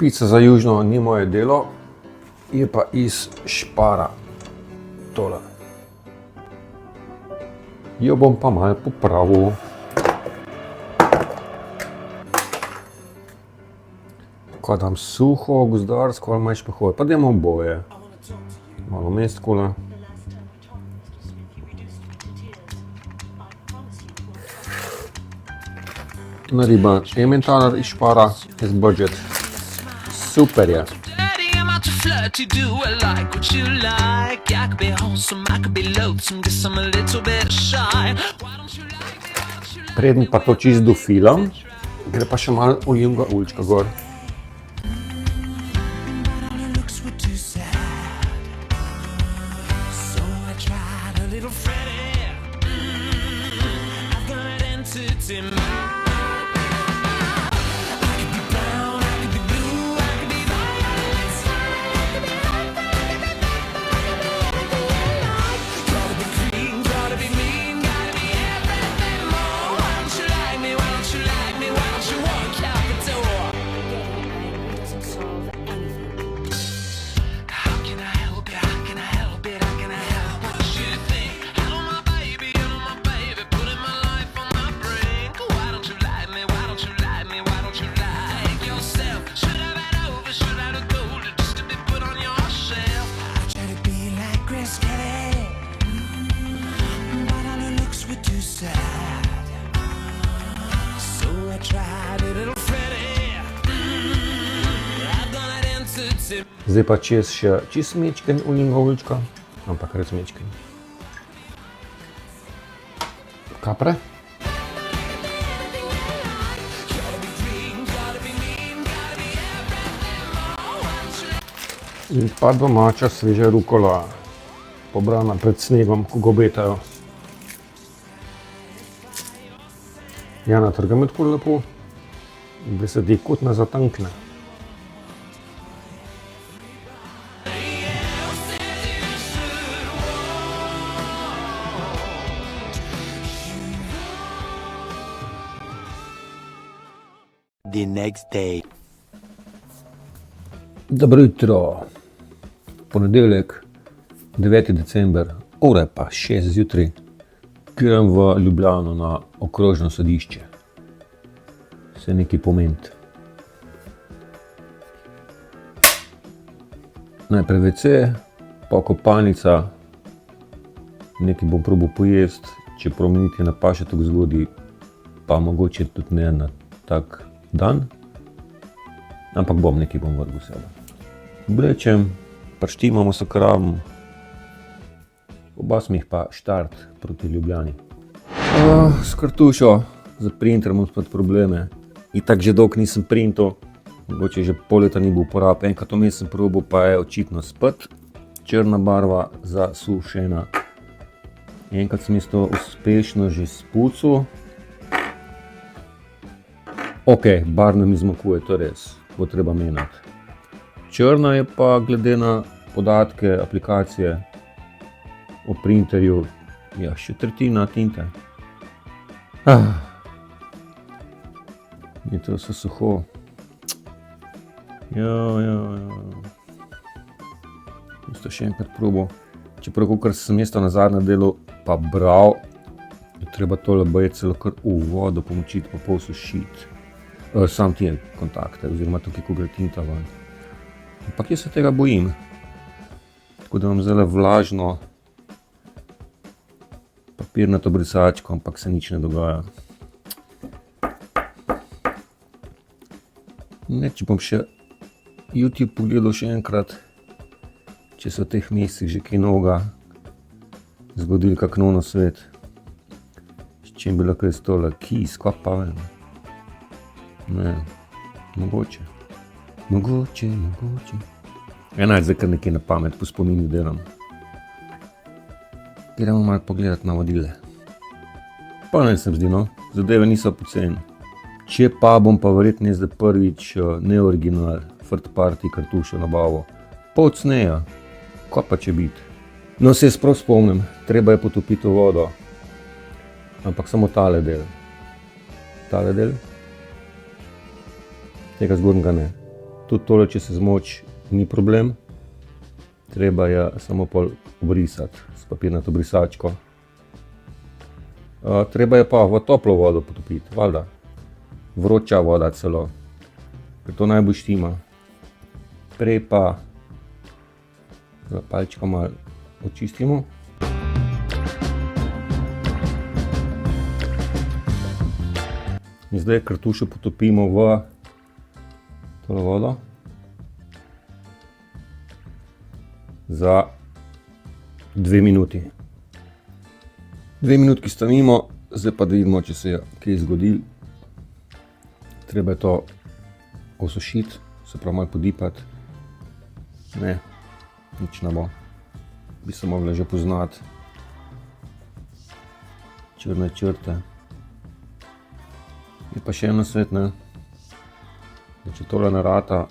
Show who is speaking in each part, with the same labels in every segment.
Speaker 1: Pica za južno ni moje delo, je pa iz špara tole. Jo bom pa malo popravil. Ko dam suho, gozdarsko ali manj špehoj, pa dajmo oboje. Malo mest takole. Nariban Emmentaler iz špara, iz budget. Super je. Preden pa to čisto dofilam, gre pa še malo olivnega oljčka gor. Zdaj pa čez še čisto mečken olivnega oljčka, ampak res mečken. Kapre. In pa domača sveža rukola, pobrana pred snegom, ko ga obetajo. Ja, natrgam jo tako lepo, da se dekotna zatankne.
Speaker 2: The next day.
Speaker 1: Dobro jutro. Ponedeljek, 9. december, ura je pa 6 zjutraj. Grem v Ljubljano na okrožno sodišče. Se nekaj pomeni. Najprej WC, pa kopalnica, nekaj bom probal pojesti, čeprav mi niti ne paše tako zgodaj, pa mogoče tudi ne na tak dan, ampak nekaj bom vrgel sebe. Oblečem, prštimamo se kravom, oba smih pa štart proti Ljubljani. S kartušo za printer imam spet probleme. Itak že dolgo nisem printal, mogoče že pol leta ni bil uporab, enkrat vmes sem probal, pa je očitno spet črna barva zasušena. Enkrat sem to uspešno že spucal. Ok, barvne mi zmanjkuje, to res, bo treba menjati. Črna je pa glede na podatke aplikacije o printerju, ja, še tretjina tinte. Je to vse suho. Isto še enkrat probal. Čeprav, kakor sem jaz to na zadnjem delu pa bral, je treba tole baje celo kar v vodo pomočiti pa pol sušiti. Sam ti kontakte, oziroma tukaj, ko gre tinta ven. Ampak jaz se tega bojim. Tako da imam zdaj vlažno papirnato brisačko, ampak se nič ne dogaja. Ne, če bom še YouTube pogledal še enkrat, če so v teh mesecih že kaj novega zgodili kak nov na svet. S čim bi lahko jaz tole, kis, kva pa vem. Ne, mogoče. Ena je zdaj kar nekaj na pamet, po spominu delam. Gremo malo pogledati navodile. Pa ne se mi zdi, no, zadeve niso poceni. Če pa bom pa verjetno zdaj prvič neoriginal, third party kartušo nabavil. Pol cneja, kva pa če biti. No, se jaz prav spomnim, treba je potopiti v vodo. Ampak samo tale del. Tega zgornjega ne. Tudi tole, če se zmoči, ni problem. Treba je samo pol obrisati s papirnato brisačko. Treba je pa v toplo vodo potopiti, valjda. Vroča voda celo, ker to najbolj štima. Prej pa z palčkom malo očistimo. In zdaj kartušo potopimo v tole vodo za 2 minuti. 2 minutki stavimo, zdaj pa da vidimo, če se je kaj zgodilo. Treba je to osušiti, se pravi malo podipati. Ne, nič ne bo. Bi se mogli že poznati črne črte. Je pa še eno svet, ne, da če tole ne rata,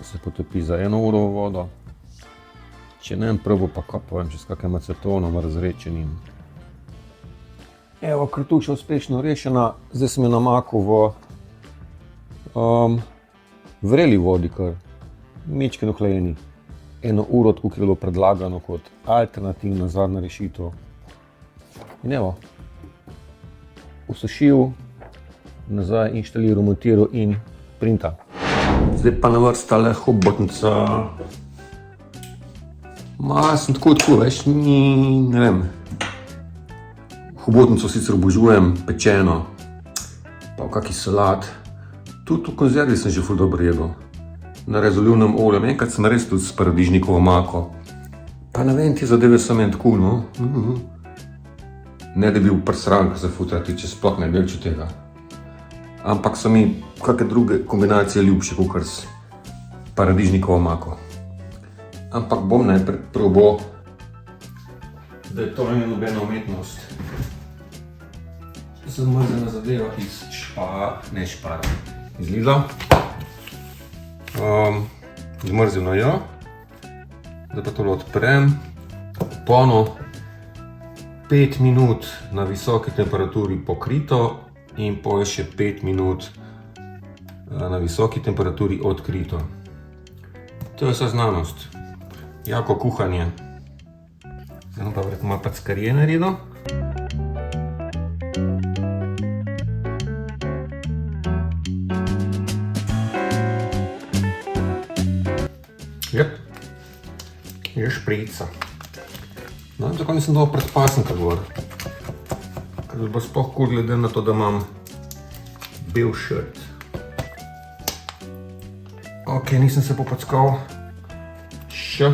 Speaker 1: se potopi za 1 uro v vodo. Če ne, probo pa povem čez kakim acetonom razredčenim. Evo, kartuša uspešno rešena, zdaj sem jo namakal v vreli vodi, kar majčkeno hlajeni. 1 uro, tako kot je bilo predlagano kot alternativna zadnja rešitev. In evo, usušil, nazaj inštaliral, montiral in printa. Zdaj pa na vrsti tale hobotnica. Sem tako, veš, ne vem. Hobotnico sicer obožujem, pečeno, pa v kaki salat. Tudi v konzervi sem že ful dobro jedel. Na rezolivnem olju, enkrat sem res tudi s paradižnikovo mako. Pa ne vem, te zadeve so meni tako, no. Ne da bi bil prsran, ko se futra tiče, sploh ne delču tega. Ampak so mi kakšne druge kombinacije ljubše, kakor s paradižnikovo mako. Ampak bom najprej probal, da je to ni nobena umetnost. Zamrzena zadeva iz iz Lidla. Zmrzeno jo. Zdaj pa tole odprem. Pono 5 minut na visoki temperaturi pokrito in potem še 5 minut na visoki temperaturi odkrito. To je vsa znanost. Jako kuhanje. Zdaj pa verjetno malo packarije naredil. Jep, je šprica. No, tako nisem dobil predpasnika gor. Ker bi bilo sploh kul glede na to, da imam bel širt. Ok, nisem se popackal. Še.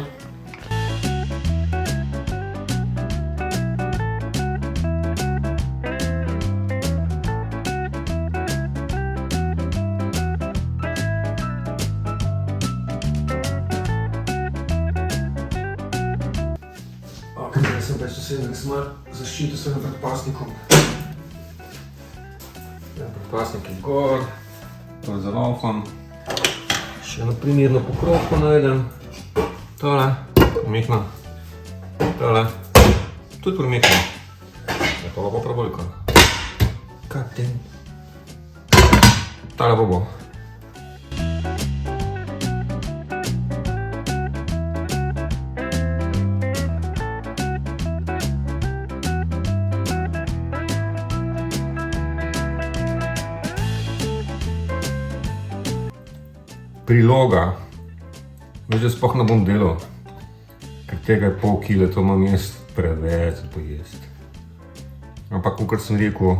Speaker 1: Da sem malo zaščitil s svojim predpasnikom. Predpasnik je gor, to zalaufam. Še eno primerno pokrovko najdem. Tole, primehna. Tole, tudi primehna. Ja, tole bo prav. Katen. Tole bo. Priloga. Veš, da sploh ne bom delal, ker tega je pol kile, to imam jaz preveč za pojesti. Ampak, kakor sem rekel,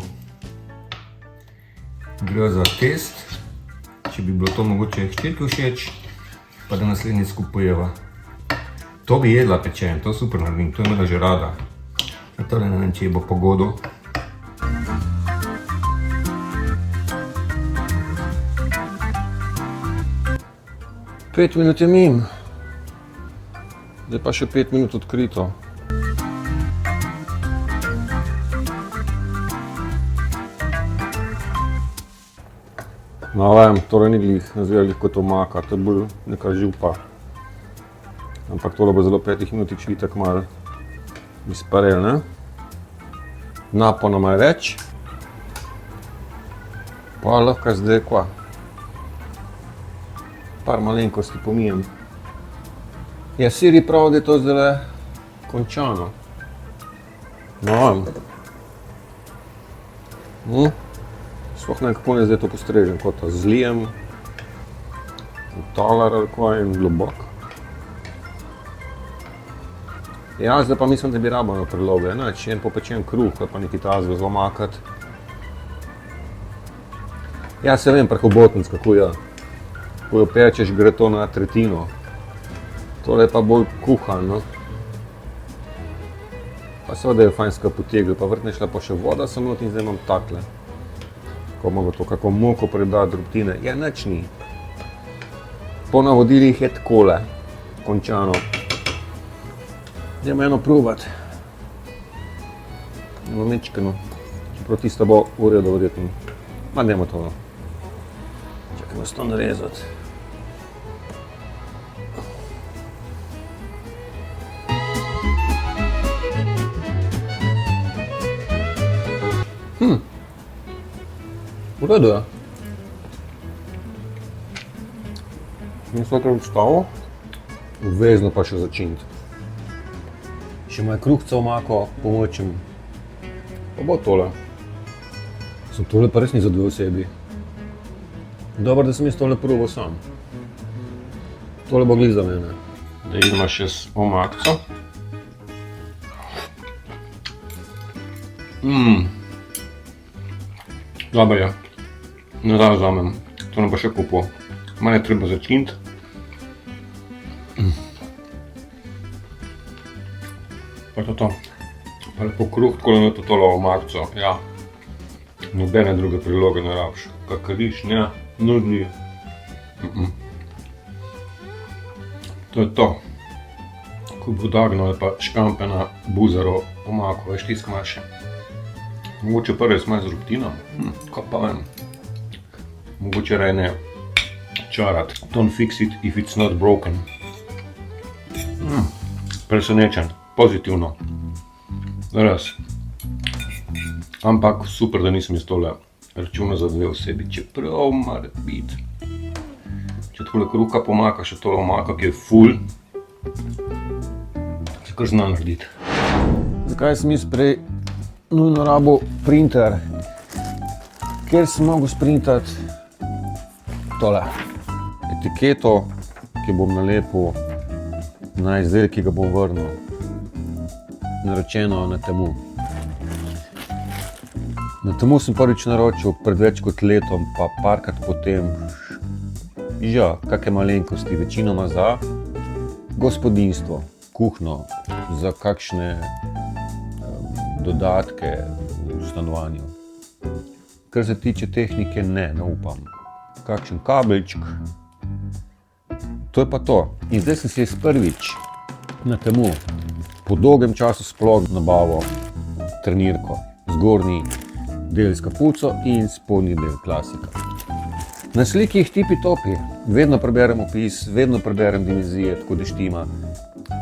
Speaker 1: gre za test, če bi bilo to mogoče hčerki všeč, pa da naslednjič skupaj pojeva. To bi jedla pečen, to super naredim, to je imela že rada. Tole ne vem, če ji bo pogodo. Pet minut je mim. Zdaj pa še 5 minut odkrito. No, vem, tole ni glih, ne zgleda glih kot omaka, to je bolj neka župa. Ampak tole bo zelo 5 minut itak malo izparel, ne? Naponoma je več. Pa lahko zdaj kva. par malenkosti pomijem. Ja, Siri pravi, da je to zdaj končano. No, sploh ne, kako ne zdaj to postrežem, kot to zlijem, v taler ali kaj in globok. Ja, zdaj pa mislim, da bi rabljeno priloge, nič, en popečen kruh, pa nekaj tazga zelo makati. Ja, se vem, prehobotnic, kako je. Ko jo pečeš, gre to na tretjino. Tole je pa bolj kuhan, no. Pa seveda je fajn skupaj potegli, pa vrtne šla pa še voda sem not in zdaj imam takle. Ko mogo to kako moko predati drobtine, ja, nič ni. Po navodilih je takole, končano. Dajmo eno probat. Eno mečkeno, čeprav tista bo v redu verjetno. Ma dajmo to, no. Čakajmo s to narezati. V redu je. Nisem takrat odstavil, obvezno pa še začiniti. Še moj kruhca omako pomočem, pa bo tole. Sem tole pa res ni za dve osebi. Dobro, da sem jaz tole probal sam. Tole bo glih za mene. Da idemo še s omakco. Dobro je. Ne da vzamem. To nam pa še kupo. Manj je treba začiniti. Pa to. Pa lepo kruh, tako da to tole omakco. Ja. Nobene druge priloge ne rabiš. Kakariš, ne, nudli. To je to. Ko budagno je pa škampena buzaro omako, veš tisk maše. Mogoče prvi smaj z drobtino, kaj pa vem. Mogoče raje ne čarat. Don't fix it if it's not broken. Presenečen, pozitivno. Res. Ampak super, da nisem jaz tole računal za dve osebi, čeprav mora biti. Če takole kruha pomaka, še tole omaka, ki je ful, se kar zna narediti. Zakaj sem jaz prej nujno rabil printer? Ker sem mogel sprintati tole etiketo, ki bom nalepil na izdelek, ki ga bom vrnil. Naročeno na Temu. Na Temu sem prvič naročil pred več kot letom, pa parkrat potem, ja, kakšne malenkosti, večinoma za gospodinjstvo, kuhno, za kakšne dodatke v stanovanju. Kar se tiče tehnike, ne upam. Kakšen kabelček, to je pa to. In zdaj sem si jaz prvič na Temu po dolgem času sploh nabavil trenirko. Zgornji del s kapuco in spodnji del klasika. Na sliki jih tipi topi. Vedno preberem opis, vedno preberem dimenzije, tako da štima.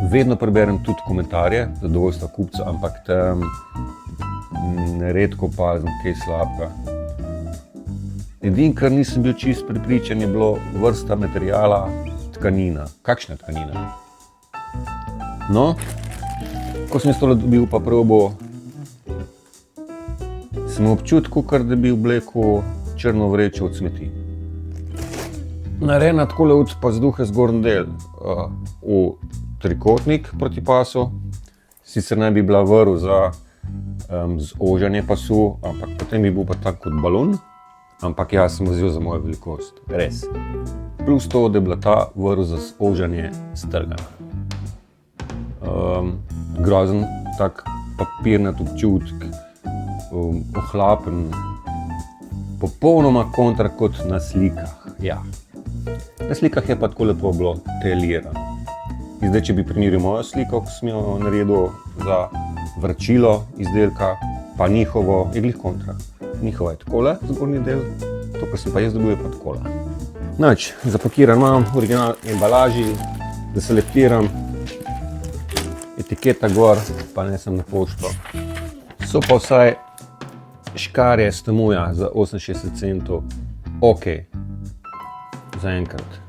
Speaker 1: Vedno preberem tudi komentarje, zadovoljstva kupca, ampak tam redko opazim kaj slabega. Edino, kar nisem bil čist prepričan, je bilo vrsta materiala, tkanina. Kakšna tkanina? No, ko sem jaz tole dobil pa probal, sem občutil, kar da bi oblekel črno vrečo od smeti. Narejena takole od pazduhe zgornji del v trikotnik proti pasu. Sicer naj bi bila vrv za zožanje pasu, ampak potem bi bil pa tak kot balon. Ampak jaz sem vzel za mojo velikost, res. Plus to, da je bila ta vrv za zožanje strgana. Grozen, tak papirnat občutek, ohlapen, popolnoma kontra kot na slikah, ja. Na slikah je pa tako lepo bilo telirano. In zdaj, če bi primerjal mojo sliko, ko sem jo naredil za vračilo izdelka, pa njihovo je glih kontra. Njihova je takole, zgornji del, to, kar sem pa jaz dobil, je pa takole. Nič, zapakiran imam v original embalaži, da se lepiram, etiketa gor, pa nesem na pošto. So pa vsaj škarje s Temuja za 68 centov, ok, za enkrat.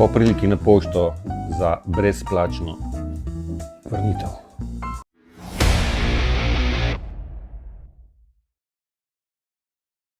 Speaker 1: po priliki na pošto za brezplačno vrnitev.